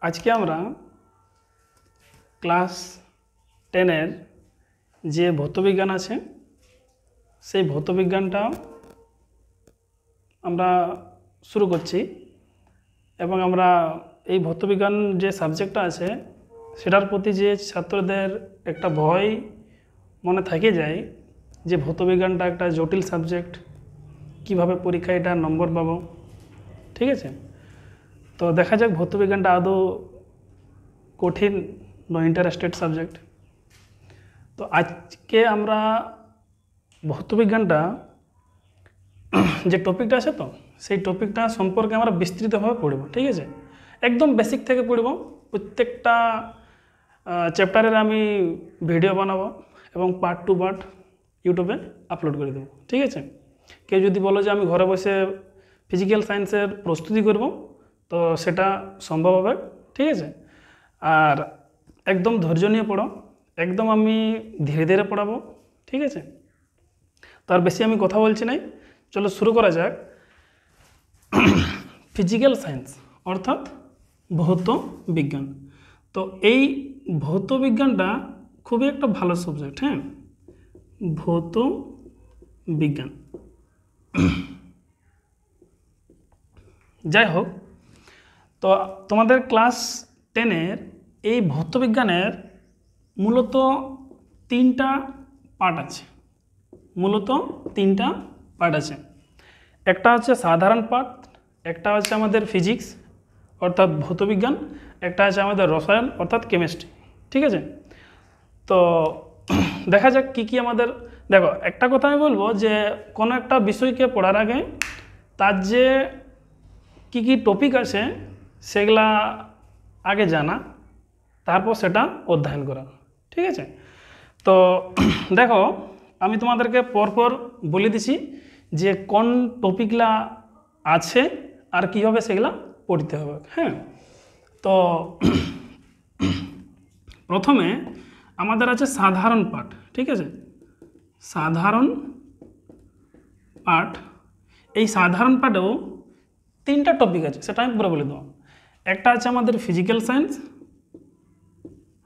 আজকে আমরা ক্লাস 10-এর যে ভৌতবিজ্ঞান আছে সেই ভৌতবিজ্ঞানটা আমরা শুরু করছি এবং আমরা এই ভৌতবিজ্ঞান যে সাবজেক্টটা আছে সেটার প্রতি যে ছাত্রদের একটা ভয় মনে থেকে যায় যে ভৌতবিজ্ঞানটা একটা জটিল সাবজেক্ট, কিভাবে পরীক্ষায় এটা নম্বর পাবো। ঠিক আছে, তো দেখা যাক ভৌতবিজ্ঞানটা আদৌ কঠিন না ইন্টারেস্টেড সাবজেক্ট। তো আজকে আমরা ভৌতবিজ্ঞানটা যে টপিকটা আছে তো সেই টপিকটা সম্পর্কে আমরা বিস্তৃতভাবে পড়ব। ঠিক আছে, একদম বেসিক থেকে পড়ব। প্রত্যেকটা চ্যাপ্টারের আমি ভিডিও বানাবো এবং পার্ট টু পার্ট ইউটিউবে আপলোড করে দেবো। ঠিক আছে, কেউ যদি বলো যে আমি ঘরে বসে ফিজিক্যাল সায়েন্সের প্রস্তুতি করব তো সেটা সম্ভব হবে। ঠিক আছে, আর একদম ধৈর্য নিয়ে পড়ো, একদম আমি ধীরে ধীরে পড়াবো। ঠিক আছে, তার বেশি আমি কথা বলছি নাই, চলো শুরু করা যাক। ফিজিক্যাল সায়েন্স অর্থাৎ ভৌত বিজ্ঞান। তো এই ভৌত বিজ্ঞানটা খুবই একটা ভালো সাবজেক্ট। হ্যাঁ, ভৌত বিজ্ঞান। যাই হোক, তো তোমাদের ক্লাস 10-এর এই ভৌতবিজ্ঞানের মূলত তিনটা পার্ট আছে। একটা হচ্ছে সাধারণ পার্ট, একটা হচ্ছে আমাদের ফিজিক্স অর্থাৎ ভৌতবিজ্ঞান, একটা আছে আমাদের রসায়ন অর্থাৎ কেমিস্ট্রি। ঠিক আছে, তো দেখা যাক কী কী আমাদের। দেখো, একটা কথা আমি বলবো যে কোনো একটা বিষয়কে পড়ার আগে তার যে কী কী টপিক আছে সেগুলা আগে জানা, তারপর সেটা অধ্যয়ন করা। ঠিক আছে, তো দেখো আমি তোমাদেরকে পরপর বলে দিছি যে কোন টপিকগুলা আছে আর কীভাবে সেগুলা পড়তে হবে। হ্যাঁ, তো প্রথমে আমাদের আছে সাধারণ পাঠ। ঠিক আছে, সাধারণ পাঠ। এই সাধারণ পাঠেও তিনটা টপিক আছে, সেটা আমি পুরো বলে দেবো। একটা আছে আমাদের ফিজিক্যাল সায়েন্স।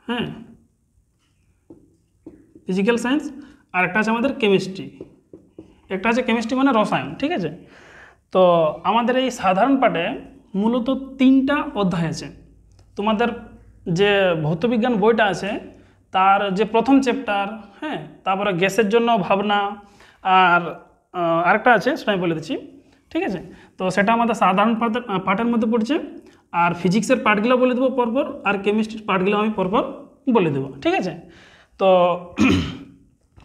হ্যাঁ, ফিজিক্যাল সায়েন্স। আর একটা আছে আমাদের কেমিস্ট্রি। একটা আছে কেমিস্ট্রি মানে রসায়ন। ঠিক আছে, তো আমাদের এই সাধারণ পাঠে মূলত তিনটা অধ্যায় আছে। তোমাদের যে ভৌতবিজ্ঞান বইটা আছে তার যে প্রথম চ্যাপ্টার, হ্যাঁ, তারপরে গ্যাসের জন্য ভাবনা, আর আরেকটা আছে সেটা আমি বলে দিচ্ছি। ঠিক আছে, তো সেটা আমাদের সাধারণ পাঠের মধ্যে পড়ছে। আর ফিজিক্সের পার্টগুলো বলে দেবো পরপর, আর কেমিস্ট্রির পার্টগুলো আমি পরপর বলে দেবো। ঠিক আছে, তো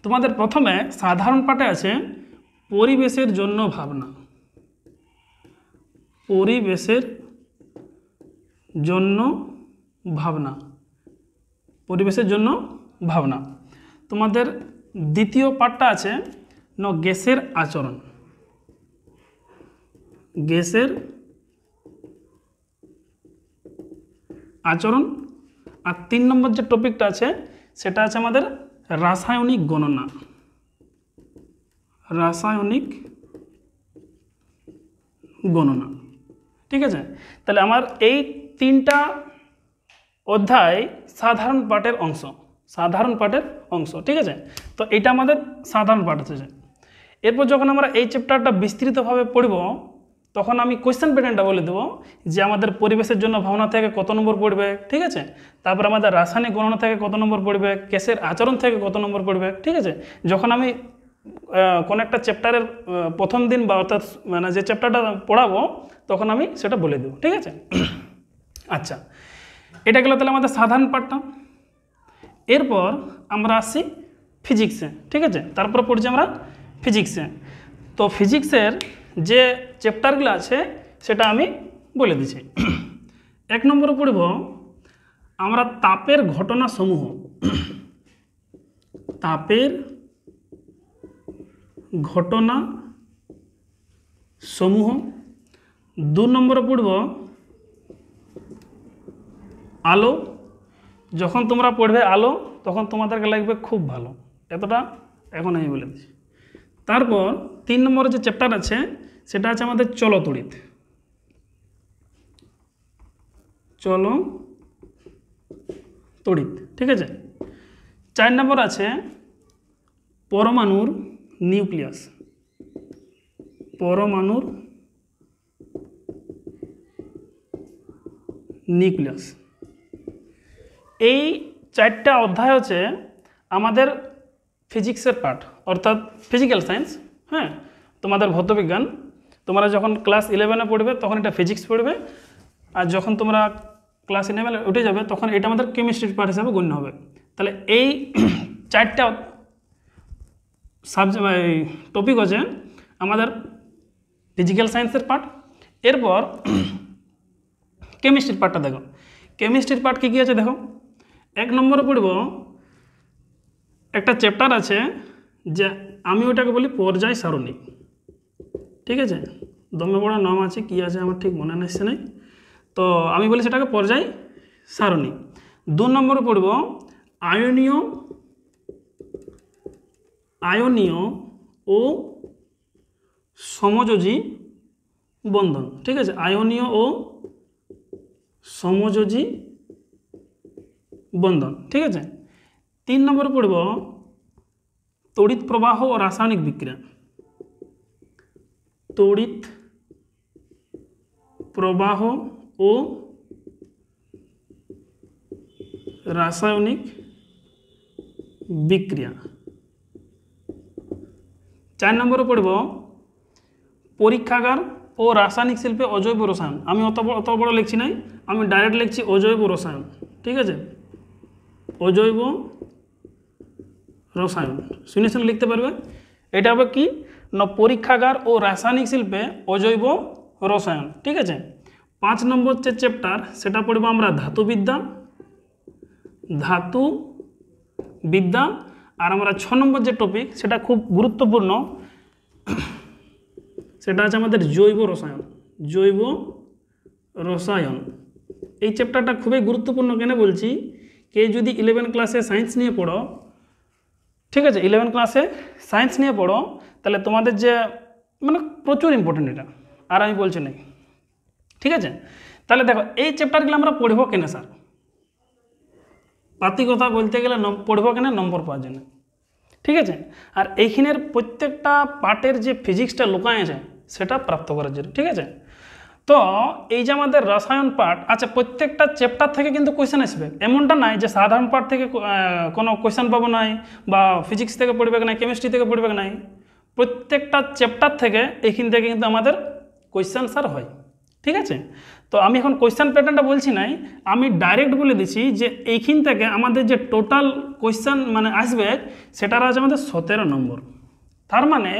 তোমাদের প্রথমে সাধারণ পাঠে আছে পরিবেশের জন্য ভাবনা। পরিবেশের জন্য ভাবনা, পরিবেশের জন্য ভাবনা। তোমাদের দ্বিতীয় পাঠটা আছে গ্যাসের আচরণ। গ্যাসের আচরণ। আর 3 নম্বর যে টপিকটা আছে সেটা আছে আমাদের রাসায়নিক গণনা। রাসায়নিক গণনা। ঠিক আছে, তাহলে আমার এই তিনটা অধ্যায় সাধারণ পাঠের অংশ। ঠিক আছে, তো এটা আমাদের সাধারণ পাঠ আছে। এরপর যখন আমরা এই চ্যাপ্টারটা বিস্তৃতভাবে পড়ব তখন আমি কোয়েশ্চেন প্যাটার্নটা বলে দেবো যে আমাদের পরিবেশের জন্য ভাবনা থেকে কত নম্বর পড়বে। ঠিক আছে, তারপর আমাদের রাসায়নিক গণনা থেকে কত নম্বর পড়বে, গ্যাসের আচরণ থেকে কত নম্বর পড়বে। ঠিক আছে, যখন আমি কোনো একটা চ্যাপ্টারের প্রথম দিন বা অর্থাৎ মানে যে চ্যাপ্টারটা পড়াবো তখন আমি সেটা বলে দেবো। ঠিক আছে, আচ্ছা, এটা গেল তাহলে আমাদের সাধারণ পাঠটা। এরপর আমরা আসছি ফিজিক্সে। ঠিক আছে, তারপর পড়ছি আমরা ফিজিক্সে। তো ফিজিক্সের যে চ্যাপ্টারগুলো আছে সেটা আমি বলে দিচ্ছি। 1 নম্বরে পড়ব আমরা তাপের ঘটনাসমূহ। তাপের ঘটনা সমূহ। 2 নম্বরে পড়ব আলো। যখন তোমরা পড়বে আলো তখন তোমাদেরকে লাগবে খুব ভালো, এতটা এখন আমি বলে দিচ্ছি। তারপর 3 নম্বরে যে চ্যাপ্টার আছে সেটা আছে আমাদের চলতড়িৎ। চলো তড়িৎ। ঠিক আছে, 4 নম্বর আছে পরমাণুর নিউক্লিয়াস। পরমাণুর নিউক্লিয়াস। এই 4টা অধ্যায় হচ্ছে আমাদের ফিজিক্সের পার্ট, অর্থাৎ ফিজিক্যাল সায়েন্স। হ্যাঁ, তোমাদের ভৌতবিজ্ঞান তোমরা যখন ক্লাস 11-এ পড়বে তখন এটা ফিজিক্স পড়বে, আর যখন তোমরা ক্লাস 11 উঠে যাবে তখন এটা আমাদের কেমিস্ট্রির পার্ট হিসাবে গণ্য হবে। তাহলে এই 4টা টপিক হচ্ছে আমাদের ফিজিক্যাল সায়েন্সের পার্ট। এরপর কেমিস্ট্রির পার্টটা দেখো। কেমিস্ট্রির পার্ট কী কী আছে দেখো। 1 নম্বরে পড়ব একটা চ্যাপ্টার আছে যে আমি ওটাকে বলি পর্যায় সারণী। ঠিক আছে, দমে বড় নাম আছে, কি আছে আমার ঠিক মনে আসছে নাই, তো আমি বলি সেটাকে পর্যায় সারণী। 2 নম্বরে পড়ব আয়নীয় ও সমযোজী বন্ধন। ঠিক আছে, আয়নীয় ও সমযোজী বন্ধন। ঠিক আছে, 3 নম্বরে পড়ব তড়িৎ প্রবাহ ও রাসায়নিক বিক্রিয়া। তড়িৎ প্রবাহ ও রাসায়নিক বিক্রিয়া। 4 নম্বরে পড়ব পরীক্ষাগার ও রাসায়নিক শিল্পে অজৈব রসায়ন। আমি অত বড় লিখছি নাই, আমি ডাইরেক্ট লিখছি অজৈব রসায়ন। ঠিক আছে, অজৈব রসায়ন শুনে শুনে লিখতে পারবে। এটা হবে কি না, পরীক্ষাগার ও রাসায়নিক শিল্পে অজৈব রসায়ন। ঠিক আছে, 5 নম্বর যে চ্যাপ্টার সেটা পড়ব আমরা ধাতুবিদ্যা। আর আমরা 6 নম্বর যে টপিক সেটা খুব গুরুত্বপূর্ণ, সেটা আছে আমাদের জৈব রসায়ন। জৈব রসায়ন এই চ্যাপ্টারটা খুবই গুরুত্বপূর্ণ। কেন বলছি, কে যদি 11 ক্লাসে সায়েন্স নিয়ে পড়ো, ঠিক আছে, 11 ক্লাসে সায়েন্স নিয়ে পড়ো, তাহলে তোমাদের যে মানে প্রচুর ইম্পর্টেন্ট এটা, আর আমি বলছি নাই। ঠিক আছে, তাহলে দেখো এই চ্যাপ্টারগুলো আমরা পড়ব কেন স্যার, পাতি কথা বলতে গেলে পড়ব কেন, নম্বর পাওয়ার জন্য। ঠিক আছে, আর এইখানের প্রত্যেকটা পার্টের যে ফিজিক্সটা লুকায় আছে সেটা প্রাপ্ত করার জন্য। ঠিক আছে, তো এই যে আমাদের রসায়ন পার্ট আছে, প্রত্যেকটা চ্যাপ্টার থেকে কিন্তু কোয়েশ্চেন আসবে। এমনটা নাই যে সাধারণ পার্ট থেকে কোনো কোয়েশ্চেন পাবো নাই, বা ফিজিক্স থেকে পড়বে নাই, কেমিস্ট্রি থেকে পড়বে নাই। প্রত্যেকটা চ্যাপ্টার থেকে এইখান থেকে কিন্তু আমাদের কোয়েশ্চেন স্যার হয়। ঠিক আছে, তো আমি এখন কোয়েশ্চেন প্যাটার্নটা বলছি নাই, আমি ডাইরেক্ট বলে দিচ্ছি যে এইখান থেকে আমাদের যে টোটাল কোয়েশ্চেন মানে আসবে সেটার আছে আমাদের 17 নম্বর। তার মানে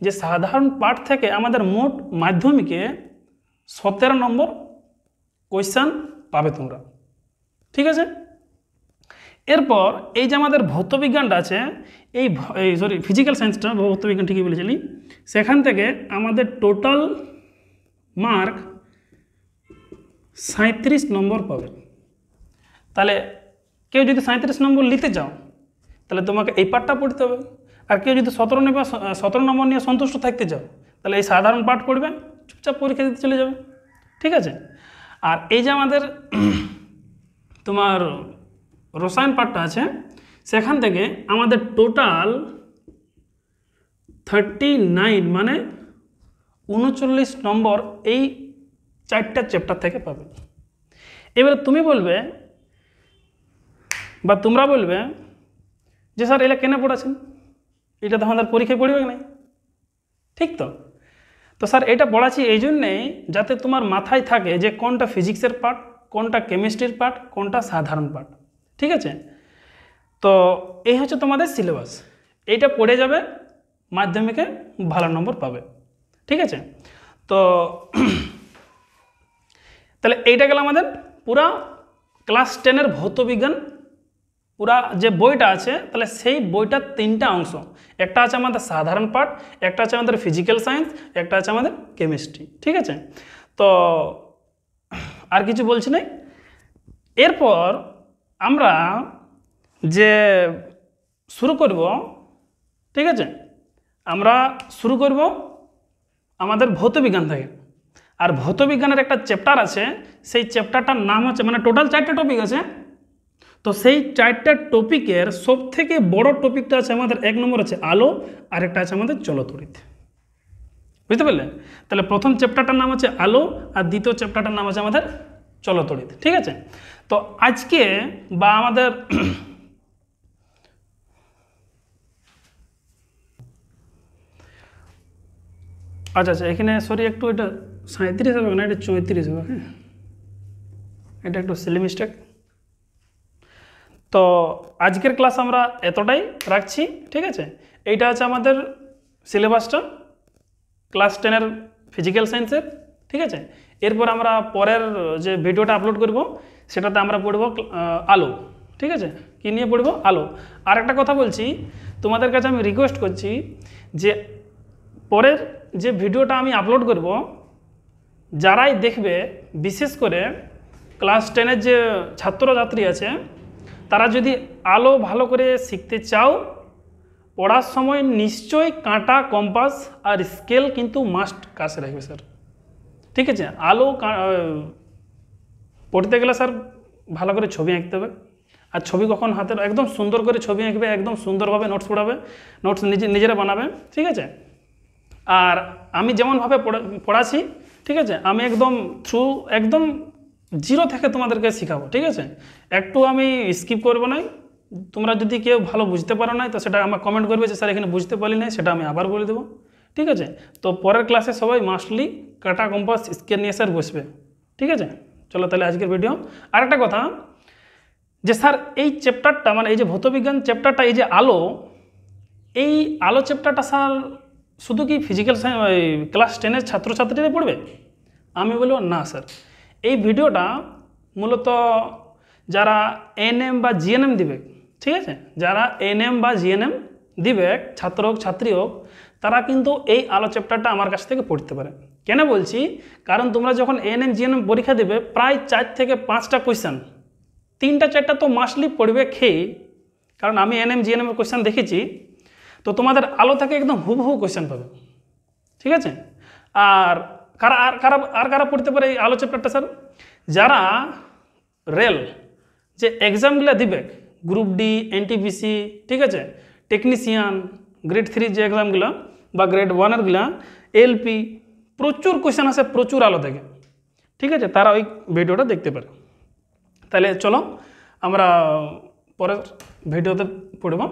যে সাধারণ পার্ট থেকে আমাদের মোট মাধ্যমিকে 17 নম্বর কোয়েশ্চেন পাবে তোমরা। ঠিক আছে, এরপর এই যে আমাদের ভৌতবিজ্ঞানটা আছে, এই ফিজিক্যাল সায়েন্সটা, ভৌতবিজ্ঞান ঠিকই বলেছিলি, সেখান থেকে আমাদের টোটাল মার্ক 37 নম্বর পাবে। তাহলে কেউ যদি 37 নম্বর নিতে চাও তাহলে তোমাকে এই পার্টটা পড়তে হবে, আর কেউ যদি 17 নম্বর নিয়ে সন্তুষ্ট থাকতে চাও তাহলে এই সাধারণ পার্ট পড়বে, চুপচাপ পরীক্ষা দিতে চলে যাবে। ঠিক আছে, আর এই যে আমাদের তোমার রসায়ন পার্টটা আছে, সেখান থেকে আমাদের টোটাল 39 মানে 39 নম্বর এই 4টা চ্যাপ্টার থেকে পাবে। এবারে তুমি বলবে বা তোমরা বলবে যে স্যার এলা কেন পড়াছেন, এটা তো আমাদের পরীক্ষায় পড়বে না। ঠিক তো, তো স্যার এটা পড়াচ্ছি এই জন্যেই যাতে তোমার মাথায় থাকে যে কোনটা ফিজিক্সের পার্ট, কোনটা কেমিস্ট্রির পার্ট, কোনটা সাধারণ পার্ট। ঠিক আছে, তো এই হচ্ছে তোমাদের সিলেবাস, এইটা পড়ে যাবে, মাধ্যমিকে ভালো নম্বর পাবে। ঠিক আছে, তো তাহলে এইটা গেল আমাদের পুরা ক্লাস 10-এর ভৌতবিজ্ঞান পুরা যে বইটা আছে, তাহলে সেই বইটার 3টা অংশ, একটা আছে আমাদের সাধারণ পার্ট, একটা আছে আমাদের ফিজিক্যাল সায়েন্স, একটা আছে আমাদের কেমিস্ট্রি। ঠিক আছে, তো আর কিছু বলছি না। এরপর আমরা যে শুরু করব, ঠিক আছে, আমরা শুরু করব আমাদের ভৌতবিজ্ঞান থেকে। আর ভৌতবিজ্ঞানের একটা চ্যাপ্টার আছে, সেই চ্যাপ্টারটার নাম হচ্ছে, মানে টোটাল 4টা টপিক আছে, তো সেই 4টা টপিকের সবথেকে বড় টপিকটা আছে আমাদের 1 নম্বর আছে আলো, আর একটা আছে আমাদের চলতড়িৎ। বুঝতে পারলেন? তাহলে প্রথম চ্যাপ্টারটার নাম আছে আলো, আর দ্বিতীয় চ্যাপ্টারটার নাম আছে আমাদের চলতড়িৎ। ঠিক আছে? তো আজকে বা আমাদের আচ্ছা আচ্ছা, এখানে সরি একটু এটা 37 হবে না, এটা 34 হবে। হ্যাঁ, এটা একটু সিলি মিস্টেক। তো আজকের ক্লাস আমরা এতটাই রাখছি। ঠিক আছে? এইটা আছে আমাদের সিলেবাসটা ক্লাস 10-এর ফিজিক্যাল সায়েন্সের। ঠিক আছে? এরপর আমরা পরের যে ভিডিওটা আপলোড করব সেটাতে আমরা পড়ব আলো। ঠিক আছে? কী নিয়ে পড়ব? আলো। আর একটা কথা বলছি, তোমাদের কাছে আমি রিকোয়েস্ট করছি যে পরের যে ভিডিওটা আমি আপলোড করব, যারাই দেখবে, বিশেষ করে ক্লাস 10-এর যে ছাত্রছাত্রী আছে, তারা যদি আলো ভালো করে শিখতে চাও, পড়ার সময় নিশ্চয়ই কাঁটা, কম্পাস আর স্কেল কিন্তু মাস্ট কাছে রাখবে স্যার। ঠিক আছে? আলো পড়তে গেলে স্যার ভালো করে ছবি আঁকতে হবে। আর ছবি কখন হাতের একদম সুন্দর করে ছবি আঁকবে, একদম সুন্দরভাবে নোটস পড়াবে, নোটস নিজেরা বানাবে। ঠিক আছে? আর আমি যেমনভাবে পড়াচ্ছি, ঠিক আছে, আমি একদম 0 থেকে তোমাদেরকে শেখাবো। ঠিক আছে? একটু আমি স্কিপ করবো না। তোমরা যদি কেউ ভালো বুঝতে পারো না, তো সেটা আমার কমেন্ট করবে যে স্যার এখানে বুঝতে পারলি না, সেটা আমি আবার বলে দেবো। ঠিক আছে? তো পরের ক্লাসে সবাই মাস্টলি কাটা, কম্পাস, স্কেল নিয়ে স্যার বসবে। ঠিক আছে? চলো তাহলে আজকের ভিডিও। আরেকটা কথা, যে স্যার এই চ্যাপ্টারটা মানে এই যে ভৌতবিজ্ঞান চ্যাপ্টারটা, এই যে আলো, এই আলো চ্যাপ্টারটা স্যার শুধু কি ফিজিক্যাল ক্লাস 10-এর ছাত্রছাত্রীরা পড়বে? আমি বলবো না স্যার, এই ভিডিওটা মূলত যারা এএনএম বা জিএনএম দিবে, ঠিক আছে, যারা এএনএম বা জিএনএম দিবে, ছাত্র হোক ছাত্রী হোক, তারা কিন্তু এই আলো চ্যাপ্টারটা আমার কাছ থেকে পড়তে পারে। কেন বলছি? কারণ তোমরা যখন এএনএম জিএনএম পরীক্ষা দেবে, প্রায় 4 থেকে 5টা কোয়েশ্চেন, 3টা 4টা তো মাস্টলি পড়বে খেয়ে, কারণ আমি এএনএম জিএনএমের কোয়েশ্চেন দেখেছি। তো তোমাদের আলো থেকে একদম হুবহু কোয়েশ্চেন পাবে। ঠিক আছে? আর কারা পড়তে পারে এই আলো চ্যাপ্টারটা স্যার? যারা রেল যে এক্সামগুলো দিবে, গ্রুপ ডি, এনটিপিসি, ঠিক আছে, টেকনিশিয়ান, গ্রেড 3 যে এক্সামগুলো বা গ্রেড 1-এরগুলা, এলপি, প্রচুর কোয়েশ্চেন আসে প্রচুর আলো থেকে। ঠিক আছে? তারা ওই ভিডিওটা দেখতে পারে। তাহলে চলো আমরা পরের ভিডিওতে পড়ব।